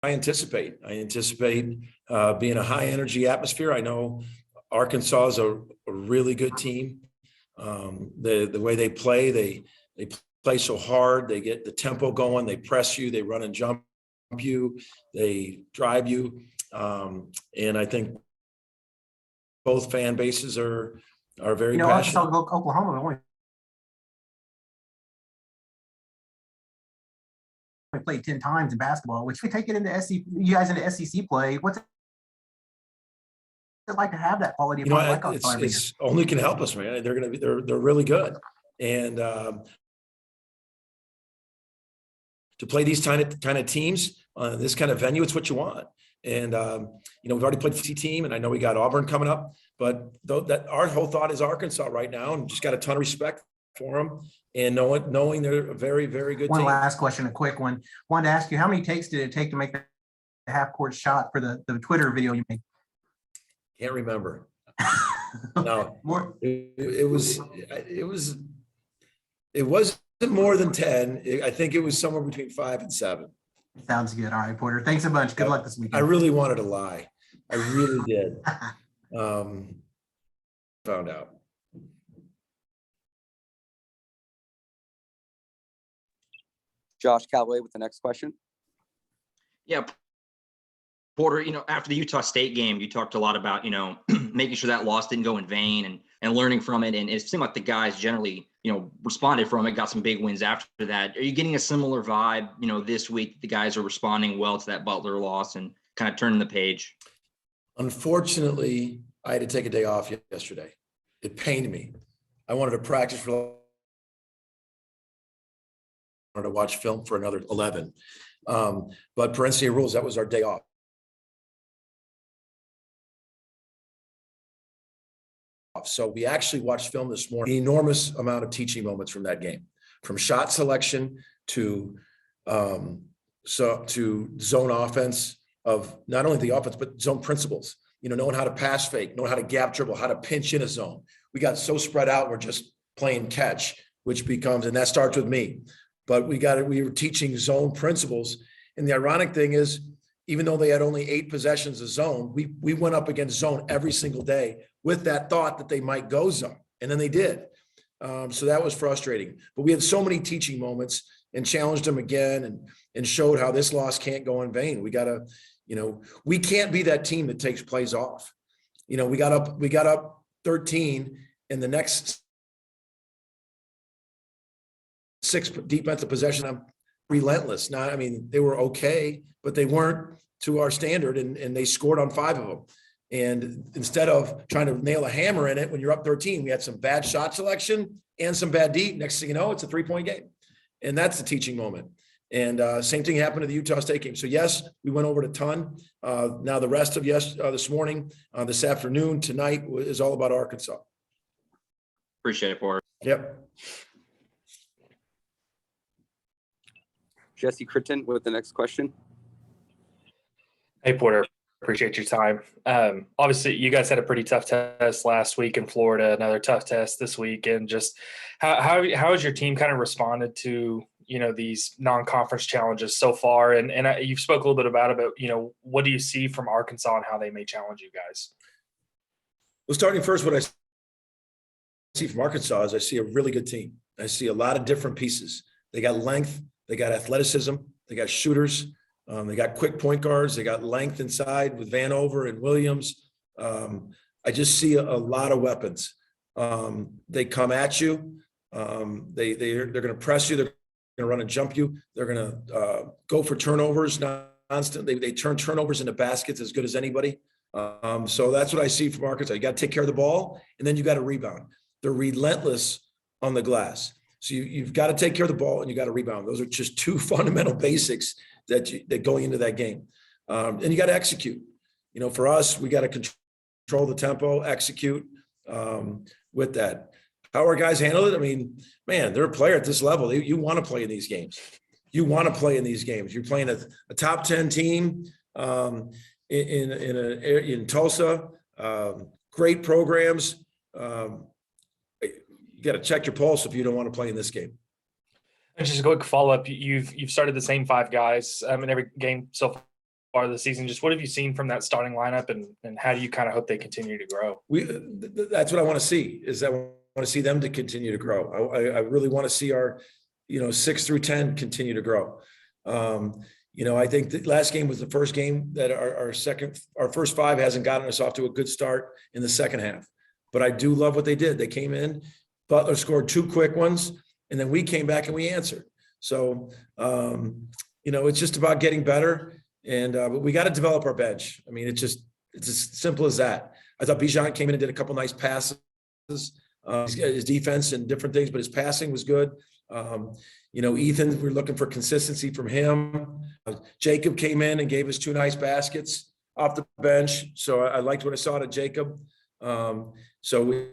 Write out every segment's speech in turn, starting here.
I anticipate being a high energy atmosphere. I know Arkansas is a really good team. The way they play, they play so hard. They get the tempo going. They press you. They run and jump you. They drive you. And I think both fan bases are very passionate. Arkansas, Oklahoma only played 10 times in basketball, which we take it into SEC. You guys into SEC play. What's it like to have that quality of play? It's only can help us, man. They're really good, and to play these kind of teams on this kind of venue, it's what you want. And we've already played the team, and I know we got Auburn coming up, but that our whole thought is Arkansas right now, and just got a ton of respect for them, and knowing they're a very, very good team. One last question, a quick one. Wanted to ask you, how many takes did it take to make the half-court shot for the Twitter video you made? Can't remember. No, it wasn't more than 10. I think it was somewhere between 5 and 7. Sounds good. All right, Porter. Thanks a bunch. Good luck this weekend. I really wanted to lie. I really did. Found out. Josh Callaway with the next question. Yeah, Porter, after the Utah State game, you talked a lot about, making sure that loss didn't go in vain and learning from it. And it seemed like the guys generally, responded from it, got some big wins after that. Are you getting a similar vibe, this week? The guys are responding well to that Butler loss and kind of turning the page? Unfortunately, I had to take a day off yesterday. It pained me. I wanted to practice for to watch film for another 11. But per NCAA rules, that was our day off. So we actually watched film this morning. An enormous amount of teaching moments from that game, from shot selection to zone offense, of not only the offense but zone principles. Knowing how to pass fake, knowing how to gap dribble, how to pinch in a zone. We got so spread out, we're just playing catch, which becomes, and that starts with me. But we were teaching zone principles. And the ironic thing is, even though they had only 8 possessions of zone, we went up against zone every single day with that thought that they might go zone. And then they did. So that was frustrating. But we had so many teaching moments and challenged them again and showed how this loss can't go in vain. We got to, we can't be that team that takes plays off. We got up 13 in the next 6 defensive possession. I'm relentless. They were okay, but they weren't to our standard, and they scored on 5 of them. And instead of trying to nail a hammer in it when you're up 13, we had some bad shot selection and some bad D. Next thing you know, it's a 3-point game. And that's the teaching moment. And same thing happened to the Utah State game. So yes, we went over a ton. Now the rest of this morning, this afternoon, tonight is all about Arkansas. Appreciate it, Porter. Yep. Jesse Critton with the next question. Hey, Porter. Appreciate your time. Obviously, you guys had a pretty tough test last week in Florida, another tough test this week. And just how has your team kind of responded to, these non-conference challenges so far? And you spoke a little bit about what do you see from Arkansas and how they may challenge you guys? Well, starting first, what I see from Arkansas is I see a really good team. I see a lot of different pieces. They got length. They got athleticism. They got shooters. They got quick point guards. They got length inside with Vanover and Williams. I just see a lot of weapons. They come at you. They're going to press you. They're going to run and jump you. They're going to go for turnovers constantly. They turn turnovers into baskets as good as anybody. So that's what I see from Arkansas. You got to take care of the ball, and then you got to rebound. They're relentless on the glass. So you've got to take care of the ball, and you got to rebound. Those are just 2 fundamental basics that going into that game. And you got to execute. For us, we got to control the tempo, execute with that. How our guys handle it, man, they're a player at this level. You want to play in these games. You're playing a top 10 team in Tulsa, great programs. You got to check your pulse if you don't want to play in this game. And just a quick follow-up, you've started the same 5 guys in every game so far of the season. Just what have you seen from that starting lineup, and how do you kind of hope they continue to grow? That's what I want to see, is that I want to see them to continue to grow. I really want to see our, 6 through 10 continue to grow. I think the last game was the first game that our first 5 hasn't gotten us off to a good start in the second half. But I do love what they did. They came in, Butler scored 2 quick ones, and then we came back and we answered. So, it's just about getting better. And but we got to develop our bench. I mean, it's as simple as that. I thought Bijan came in and did a couple nice passes. His defense and different things, but his passing was good. Ethan, we're looking for consistency from him. Jacob came in and gave us 2 nice baskets off the bench. So I liked what I saw to Jacob. So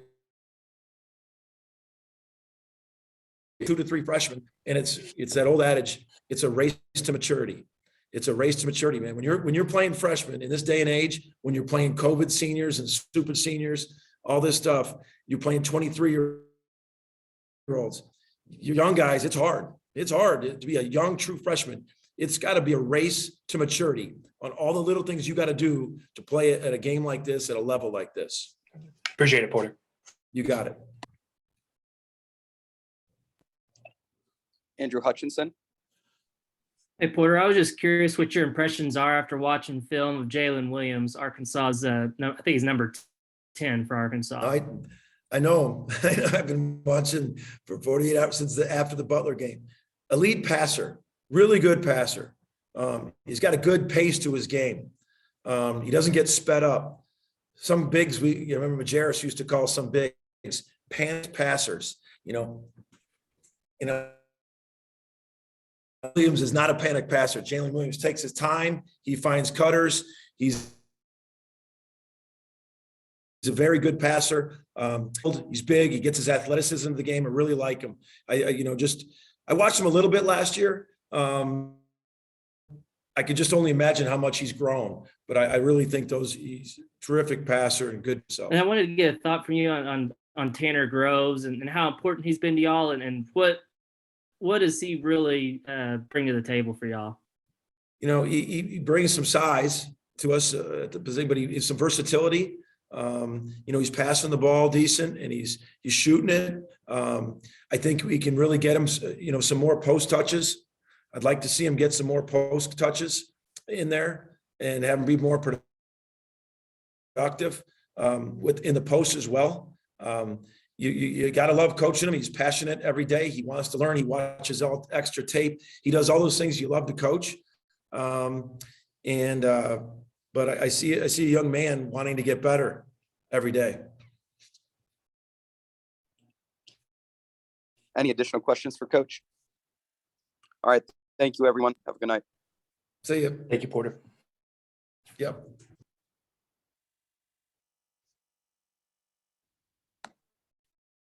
2 to 3 freshmen, and it's that old adage, it's a race to maturity. It's a race to maturity, man. When you're playing freshmen in this day and age, when you're playing COVID seniors and stupid seniors, all this stuff, you're playing 23-year-olds. You young guys, it's hard. It's hard to be a young, true freshman. It's got to be a race to maturity on all the little things you got to do to play at a game like this, at a level like this. Appreciate it, Porter. You got it. Andrew Hutchinson. Hey Porter, I was just curious what your impressions are after watching film of Jalen Williams, Arkansas's. I think he's number 10 for Arkansas. I know him. I've been watching for 48 hours since after the Butler game. Elite passer, really good passer. He's got a good pace to his game. He doesn't get sped up. Some bigs, you remember Majerus used to call some bigs pants passers. Williams is not a panic passer. Jalen Williams takes his time. He finds cutters. He's a very good passer. He's big. He gets his athleticism to the game. I really like him. I watched him a little bit last year. I could just only imagine how much he's grown, but I really think he's a terrific passer and good. So, And I wanted to get a thought from you on Tanner Groves and how important he's been to y'all, and what does he really bring to the table for y'all? He brings some size to us at the position, but he's some versatility. He's passing the ball decent and he's shooting it. I think we can really get him, some more post touches. I'd like to see him get some more post touches in there and have him be more productive in the post as well. You got to love coaching him. He's passionate every day. He wants to learn. He watches all extra tape. He does all those things you love to coach. But I see a young man wanting to get better every day. Any additional questions for Coach? All right. Thank you, everyone. Have a good night. See you. Thank you, Porter. Yep.